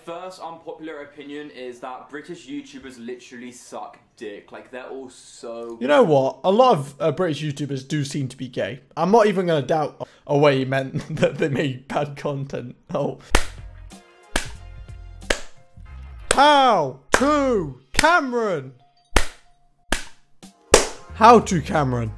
first unpopular opinion is that British YouTubers literally suck dick. Like, they're all so... You know what? A lot of British YouTubers do seem to be gay. I'm not even going to doubt a way he meant that they made bad content. Oh. HowToCameron. HowToCameron.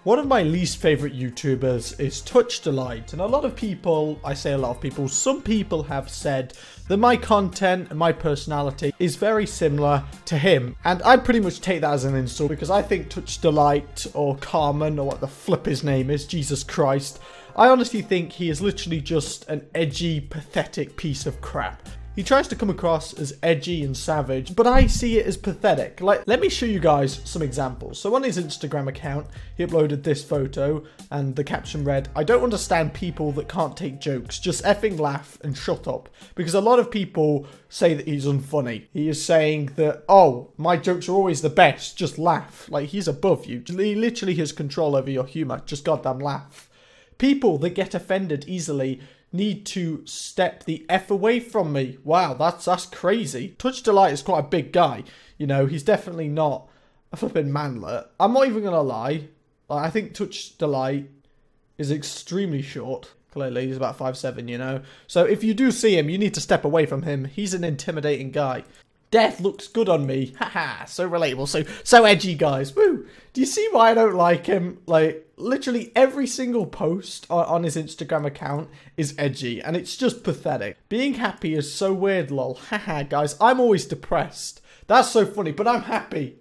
One of my least favourite YouTubers is Touchdalight, and a lot of people, I say a lot of people, some people have said that my content and my personality is very similar to him, and I pretty much take that as an insult because I think Touchdalight or Carmen or what the flip his name is, Jesus Christ, I honestly think he is literally just an edgy, pathetic piece of crap. He tries to come across as edgy and savage, but I see it as pathetic. Like, let me show you guys some examples. So on his Instagram account, he uploaded this photo, and the caption read, "I don't understand people that can't take jokes. Just effing laugh and shut up." Because a lot of people say that he's unfunny. He is saying that, oh, my jokes are always the best, just laugh. Like, he's above you. He literally has control over your humour. Just goddamn laugh. People that get offended easily need to step the F away from me. Wow, that's crazy. Touchdalight is quite a big guy. You know, he's definitely not a flipping manlet. I'm not even gonna lie. I think Touchdalight is extremely short. Clearly, he's about 5'7", you know. So if you do see him, you need to step away from him. He's an intimidating guy. Death looks good on me. Haha, so relatable, so edgy, guys. Woo! Do you see why I don't like him? Like, literally every single post on his Instagram account is edgy, and it's just pathetic. Being happy is so weird, lol. Haha, guys, I'm always depressed. That's so funny, but I'm happy.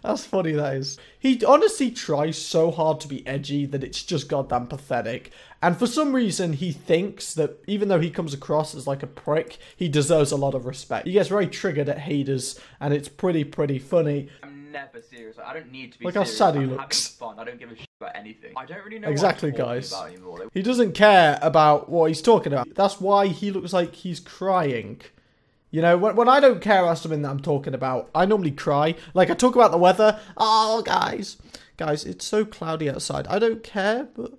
That's funny, that is. He honestly tries so hard to be edgy that it's just goddamn pathetic. And for some reason, he thinks that even though he comes across as like a prick, he deserves a lot of respect. He gets very triggered at haters, and it's pretty funny. I'm never serious. I don't need to be Look serious. how sad he I'm looks. having fun. I don't give a shit about anything. I don't really know Exactly, what I'm guys. talking about anymore. He doesn't care about what he's talking about. That's why he looks like he's crying. You know, when I don't care about something that I'm talking about, I normally cry. Like, I talk about the weather. Oh, guys, it's so cloudy outside. I don't care, but...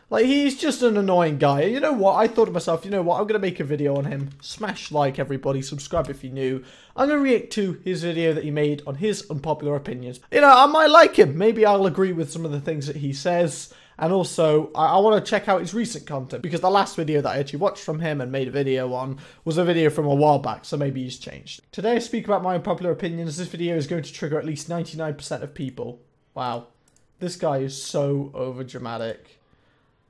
like, he's just an annoying guy. You know what? I thought to myself, you know what? I'm going to make a video on him. Smash like, everybody. Subscribe if you're new. I'm going to react to his video that he made on his unpopular opinions. You know, I might like him. Maybe I'll agree with some of the things that he says. And also, I want to check out his recent content, because the last video that I actually watched from him and made a video on was a video from a while back, so maybe he's changed. Today I speak about my unpopular opinions. This video is going to trigger at least 99% of people. Wow. This guy is so overdramatic.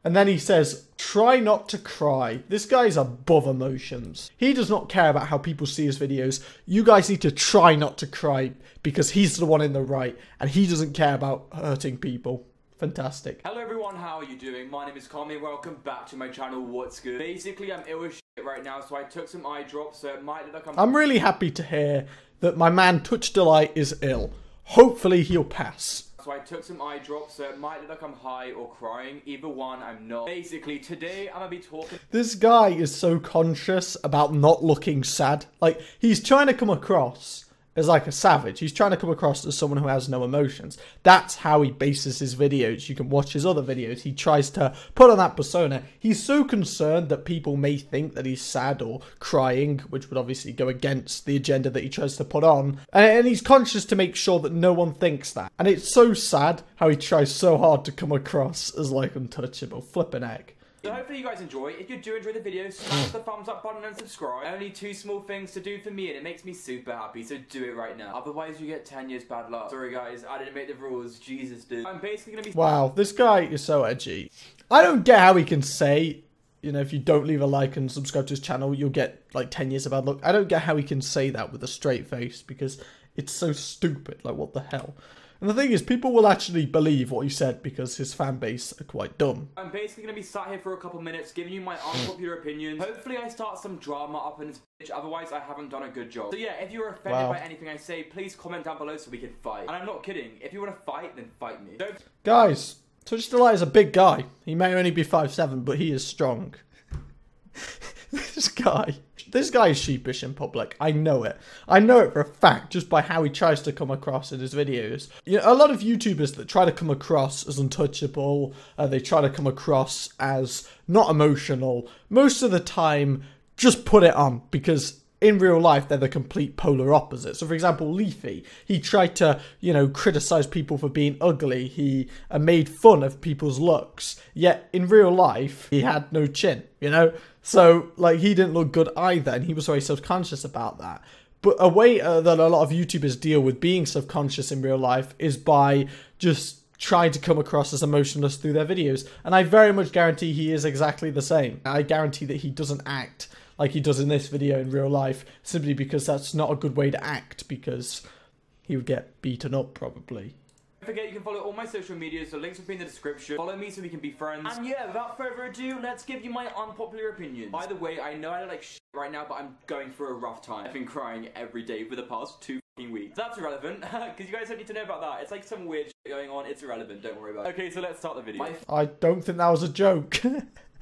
And then he says, try not to cry. This guy's above emotions. He does not care about how people see his videos. You guys need to try not to cry, because he's the one in the right, and he doesn't care about hurting people. Fantastic. Hello everyone, how are you doing? My name is Carmen, welcome back to my channel, What's Good? Basically, I'm ill as shit right now, so I took some eye drops, so it might look like I'm really happy to hear that my man Touchdalight is ill. Hopefully he'll pass. So I took some eye drops, so it might look like I'm high or crying. Either one, I'm not. Basically, today I'm gonna be talking... This guy is so conscious about not looking sad. Like, he's trying to come across as like a savage. He's trying to come across as someone who has no emotions. That's how he bases his videos. You can watch his other videos. He tries to put on that persona. He's so concerned that people may think that he's sad or crying, which would obviously go against the agenda that he tries to put on. And he's conscious to make sure that no one thinks that. And it's so sad how he tries so hard to come across as like untouchable. Flippin' heck. So hopefully you guys enjoy. If you do enjoy the video, smash the thumbs up button and subscribe. Only 2 small things to do for me, and it makes me super happy, so do it right now. Otherwise you get 10 years bad luck. Sorry guys, I didn't make the rules. Jesus did. I'm basically gonna be... Wow, this guy is so edgy. I don't get how he can say, you know, if you don't leave a like and subscribe to his channel, you'll get like 10 years of bad luck. I don't get how he can say that with a straight face, because it's so stupid. Like, what the hell? And the thing is, people will actually believe what he said because his fan base are quite dumb. I'm basically going to be sat here for a couple minutes giving you my unpopular opinions. Hopefully I start some drama up in this bitch, otherwise I haven't done a good job. So yeah, if you're offended by anything I say, please comment down below so we can fight. And I'm not kidding, if you want to fight, then fight me. Guys, Touchdalight is a big guy. He may only be 5'7", but he is strong. This guy is sheepish in public. I know it. I know it for a fact just by how he tries to come across in his videos. You know, a lot of YouTubers that try to come across as untouchable, they try to come across as not emotional, most of the time just put it on because in real life they're the complete polar opposite. So for example, Leafy, he tried to, you know, criticize people for being ugly. He made fun of people's looks, yet in real life he had no chin, you know? So, like, he didn't look good either, and he was very self-conscious about that. But a way that a lot of YouTubers deal with being self-conscious in real life is by just trying to come across as emotionless through their videos. And I very much guarantee he is exactly the same. I guarantee that he doesn't act like he does in this video in real life, simply because that's not a good way to act, because he would get beaten up, probably. Don't forget, you can follow all my social medias, the links will be in the description. Follow me so we can be friends. And yeah, without further ado, let's give you my unpopular opinions. By the way, I know I look like shit right now, but I'm going through a rough time. I've been crying every day for the past 2 weeks. That's irrelevant, because you guys don't need to know about that. It's like some weird shit going on. It's irrelevant, don't worry about it. Okay, so let's start the video. I don't think that was a joke.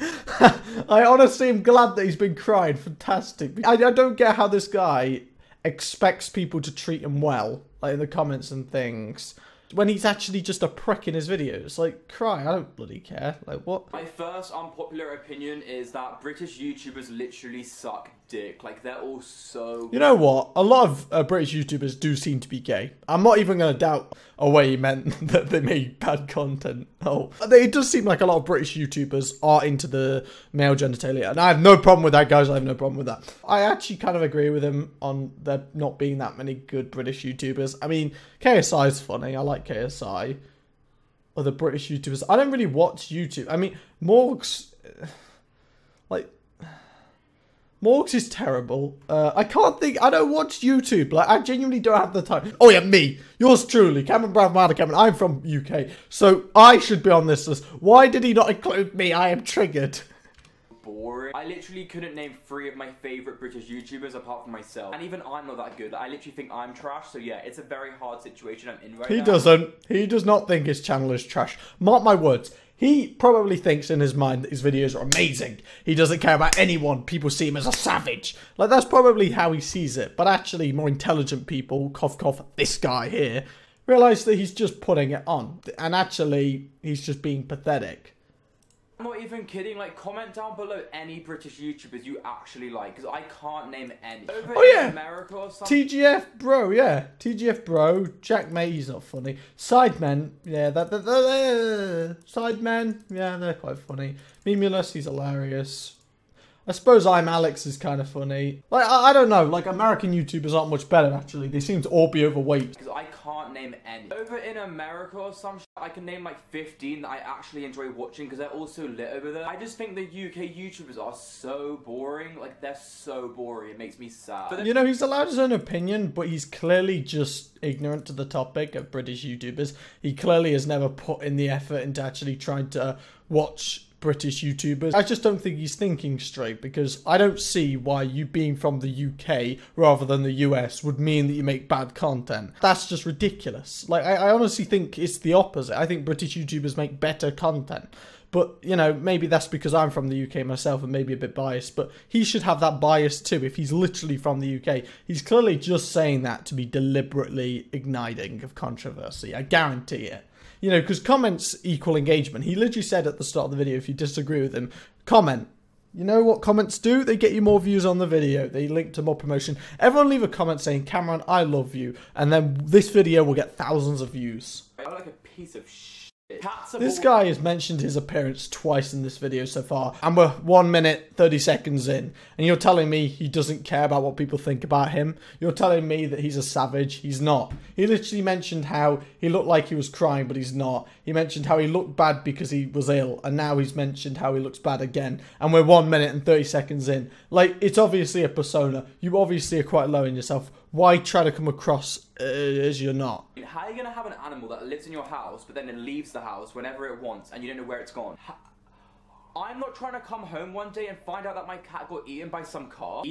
I honestly am glad that he's been crying. Fantastic. I don't get how this guy expects people to treat him well, like in the comments and things, when he's actually just a prick in his videos. Like, cry, I don't bloody care. Like, what? My first unpopular opinion is that British YouTubers literally suck dick. Like, they're all so... You know what? A lot of British YouTubers do seem to be gay. I'm not even going to doubt away he meant that they made bad content. Oh, it does seem like a lot of British YouTubers are into the male genitalia. And I have no problem with that, guys. I have no problem with that. I actually kind of agree with him on there not being that many good British YouTubers. I mean, KSI is funny. I like KSI. Other British YouTubers. I don't really watch YouTube. I mean, Morgs... like... Morgs is terrible. I can't think. I don't watch YouTube. Like, I genuinely don't have the time. Oh yeah, me. Yours truly. Cameron Brown, HowToCameron. I'm from UK. So I should be on this list. Why did he not include me? I am triggered. Boring. I literally couldn't name 3 of my favourite British YouTubers apart from myself. And even I'm not that good. I literally think I'm trash. So yeah, it's a very hard situation I'm in right now. He doesn't. He does not think his channel is trash. Mark my words. He probably thinks in his mind that his videos are amazing. He doesn't care about anyone. People see him as a savage. Like, that's probably how he sees it. But actually, more intelligent people, cough cough, this guy here, realise that he's just putting it on. And actually, he's just being pathetic. I'm not even kidding. Like, comment down below any British YouTubers you actually like, because I can't name any. Over in America or something. TGF Bro, yeah. TGF Bro. Jack May, he's not funny. Sidemen, yeah. Sidemen, yeah, they're quite funny. Memulus, he's hilarious. I suppose I'm Alex is kind of funny. Like, I don't know. Like, American YouTubers aren't much better, actually. They seem to all be overweight. Because I can't name any. Over in America or some shit, I can name like 15 that I actually enjoy watching because they're all so lit over there. I just think the UK YouTubers are so boring. Like, they're so boring. It makes me sad. But you know, he's allowed his own opinion, but he's clearly just ignorant to the topic of British YouTubers. He clearly has never put in the effort into actually trying to watch British YouTubers. I just don't think he's thinking straight, because I don't see why you being from the UK rather than the US would mean that you make bad content. That's just ridiculous. Like, I honestly think it's the opposite. I think British YouTubers make better content. But, you know, maybe that's because I'm from the UK myself and maybe a bit biased, but he should have that bias too if he's literally from the UK. He's clearly just saying that to be deliberately igniting of controversy. I guarantee it. You know, because comments equal engagement. He literally said at the start of the video, if you disagree with him, comment. You know what comments do? They get you more views on the video. They link to more promotion. Everyone leave a comment saying, Cameron, I love you. And then this video will get thousands of views. I look like a piece of shit. This guy has mentioned his appearance twice in this video so far, and we're 1 minute 30 seconds in, and you're telling me he doesn't care about what people think about him? You're telling me that he's a savage? He's not. He literally mentioned how he looked like he was crying, but he's not. He mentioned how he looked bad because he was ill, and now he's mentioned how he looks bad again, and we're 1 minute and 30 seconds in. Like, it's obviously a persona. You obviously are quite low in yourself. Why try to come across as you're not? How are you going to have an animal that lives in your house, but then it leaves the house whenever it wants, and you don't know where it's gone? I'm not trying to come home one day and find out that my cat got eaten by some car.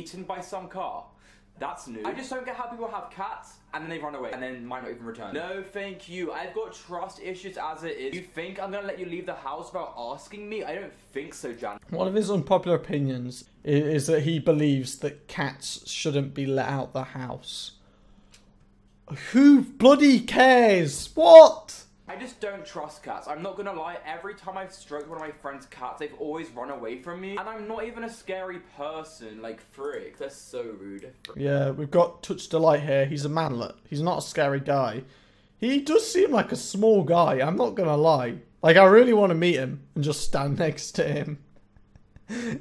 That's new. I just don't get how people have cats and then they run away and then might not even return. No, thank you. I've got trust issues as it is. You think I'm gonna let you leave the house without asking me? I don't think so, Jan. One of his unpopular opinions is that he believes that cats shouldn't be let out the house. Who bloody cares? What? I just don't trust cats. I'm not gonna lie, every time I've stroked one of my friend's cats, they've always run away from me. And I'm not even a scary person, like, frick. They're so rude. Yeah, we've got Touchdalight here. He's a manlet. He's not a scary guy. He does seem like a small guy, I'm not gonna lie. Like, I really want to meet him and just stand next to him.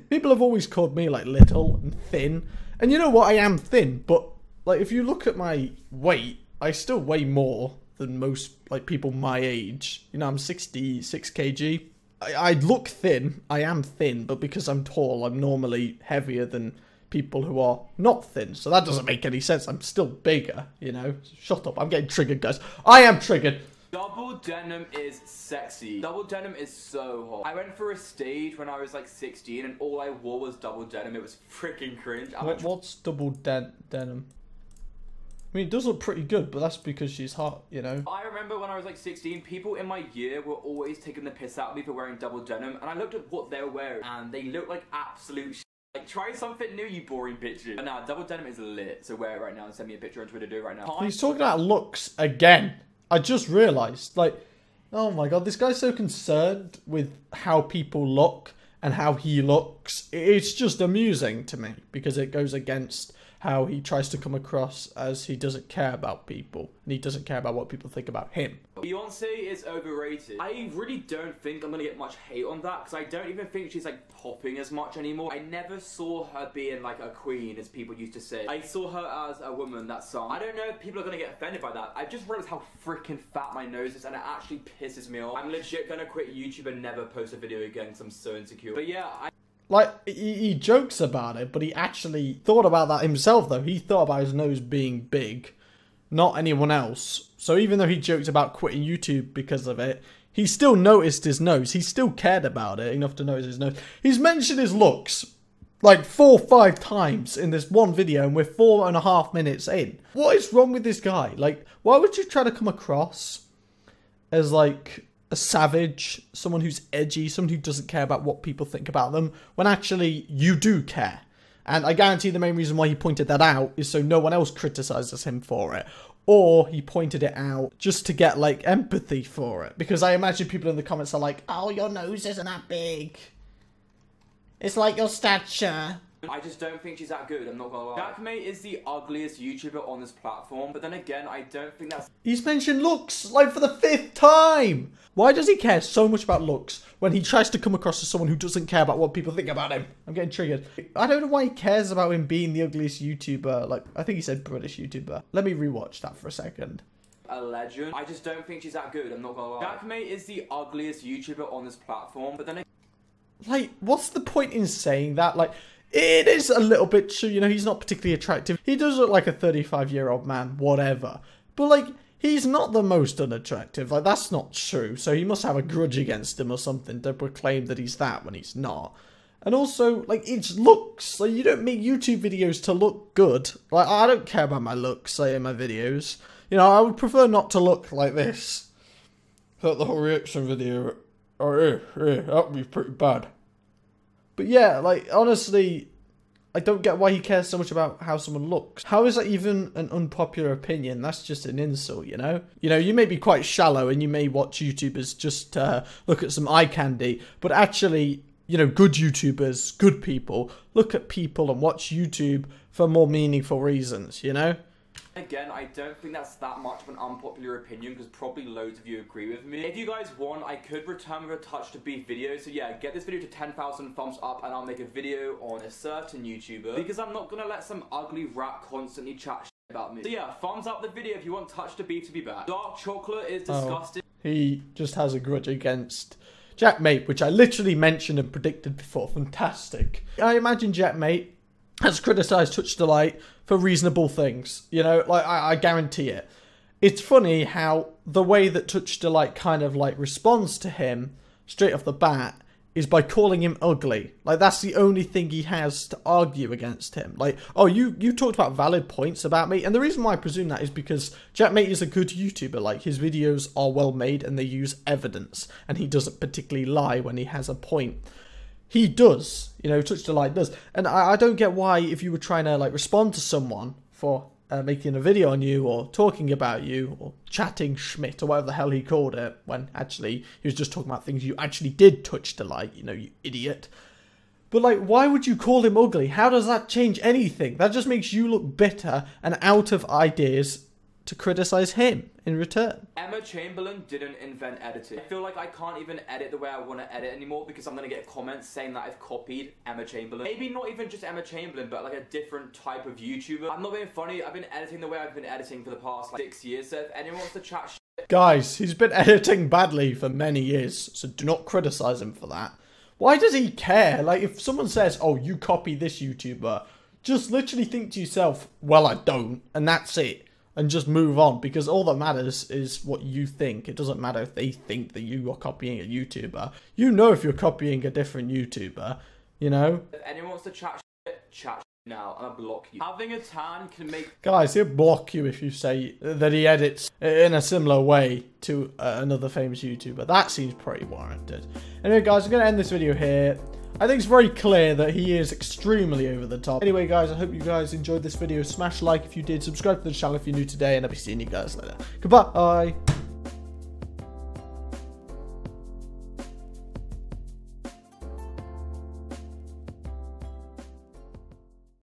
People have always called me, like, little and thin. And you know what? I am thin, but, like, if you look at my weight, I still weigh more than most, like, people my age. You know, I'm 66 kg. I look thin. I am thin, but because I'm tall, I'm normally heavier than people who are not thin. So that doesn't make any sense. I'm still bigger, you know. Shut up. I'm getting triggered, guys. I am triggered. Double denim is sexy. Double denim is so hot. I went for a stage when I was like 16 and all I wore was double denim. It was freaking cringe. What's double denim? I mean, it does look pretty good, but that's because she's hot, you know? I remember when I was like 16, people in my year were always taking the piss out of me for wearing double denim, and I looked at what they were wearing, and they looked like absolute shit. Like, try something new, you boring bitches. But nah, double denim is lit, so wear it right now and send me a picture on Twitter, do it right now. He's talking about looks again. I just realised, like, oh my god, this guy's so concerned with how people look and how he looks. It's just amusing to me, because it goes against how he tries to come across as he doesn't care about people, and he doesn't care about what people think about him. Beyonce is overrated. I really don't think I'm gonna get much hate on that, because I don't even think she's like popping as much anymore. I never saw her being like a queen, as people used to say. I saw her as a woman, that song. I don't know if people are gonna get offended by that. I've just realized how freaking fat my nose is, and it actually pisses me off. I'm legit gonna quit YouTube and never post a video again, because I'm so insecure. But yeah, like, he jokes about it, but he actually thought about that himself, though. He thought about his nose being big, not anyone else. So even though he joked about quitting YouTube because of it, he still noticed his nose. He still cared about it enough to notice his nose. He's mentioned his looks like 4 or 5 times in this one video, and we're 4.5 minutes in. What is wrong with this guy? Like, why would you try to come across as, like, a savage, someone who's edgy, someone who doesn't care about what people think about them, when actually you do care? And I guarantee the main reason why he pointed that out is so no one else criticizes him for it. Or he pointed it out just to get, like, empathy for it. Because I imagine people in the comments are like, oh, your nose isn't that big. It's like your stature. I just don't think she's that good, I'm not gonna lie. GCSEs is the ugliest YouTuber on this platform, but then again, I don't think that's... He's mentioned looks, like, for the 5th time! Why does he care so much about looks when he tries to come across as someone who doesn't care about what people think about him? I'm getting triggered. I don't know why he cares about him being the ugliest YouTuber. Like, I think he said British YouTuber. Let me rewatch that for a second. A legend. I just don't think she's that good, I'm not gonna lie. GCSEs is the ugliest YouTuber on this platform, but then again... Like, what's the point in saying that? Like, it is a little bit true, you know, he's not particularly attractive. He does look like a 35-year-old man, whatever. But, like, he's not the most unattractive. Like, that's not true. So he must have a grudge against him or something to proclaim that he's that when he's not. And also, like, it's looks. Like, you don't make YouTube videos to look good. Like, I don't care about my looks, like, in my videos. You know, I would prefer not to look like this. Thought the whole reaction video, that would be pretty bad. But yeah, like, honestly, I don't get why he cares so much about how someone looks. How is that even an unpopular opinion? That's just an insult, you know? You know, you may be quite shallow and you may watch YouTubers just look at some eye candy, but actually, you know, good YouTubers, good people, look at people and watch YouTube for more meaningful reasons, you know? Again, I don't think that's that much of an unpopular opinion, because probably loads of you agree with me. If you guys want, I could return with a Touchdalight video. So yeah, get this video to 10,000 thumbs up and I'll make a video on a certain YouTuber, because I'm not gonna let some ugly rat constantly chat shit about me. So yeah, thumbs up the video if you want Touchdalight to be back. Dark chocolate is disgusting. He just has a grudge against GCSEs, which I literally mentioned and predicted before. Fantastic. I imagine GCSEs has criticised Touchdalight for reasonable things. You know, like, I guarantee it. It's funny how the way that Touchdalight kind of, like, responds to him straight off the bat is by calling him ugly. Like, that's the only thing he has to argue against him. Like, oh, you talked about valid points about me, and the reason why I presume that is because Jackmate is a good YouTuber. Like, his videos are well made and they use evidence, and he doesn't particularly lie when he has a point. He does, you know, Touchdalight does. And I don't get why, if you were trying to, like, respond to someone for making a video on you, or talking about you, or chatting Schmidt, or whatever the hell he called it, when actually he was just talking about things you actually did Touchdalight, you know, you idiot. But, like, why would you call him ugly? How does that change anything? That just makes you look bitter and out of ideas to criticize him in return. Emma Chamberlain didn't invent editing. I feel like I can't even edit the way I want to edit anymore because I'm going to get comments saying that I've copied Emma Chamberlain. Maybe not even just Emma Chamberlain, but like a different type of YouTuber. I'm not being funny, I've been editing the way I've been editing for the past like 6 years, so if anyone wants to chat shit... Guys, he's been editing badly for many years, so do not criticize him for that. Why does he care? Like, if someone says, oh, you copy this YouTuber, just literally think to yourself, well, I don't, and that's it. And just move on, because all that matters is what you think. It doesn't matter if they think that you are copying a YouTuber. You know if you're copying a different YouTuber, you know? If anyone wants to chat shit now, and I'll block you. Having a tan can make... Guys, he'll block you if you say that he edits in a similar way to another famous YouTuber. That seems pretty warranted. Anyway, guys, I'm going to end this video here. I think it's very clear that he is extremely over the top. Anyway, guys, I hope you guys enjoyed this video. Smash like if you did. Subscribe to the channel if you're new today. And I'll be seeing you guys later. Goodbye.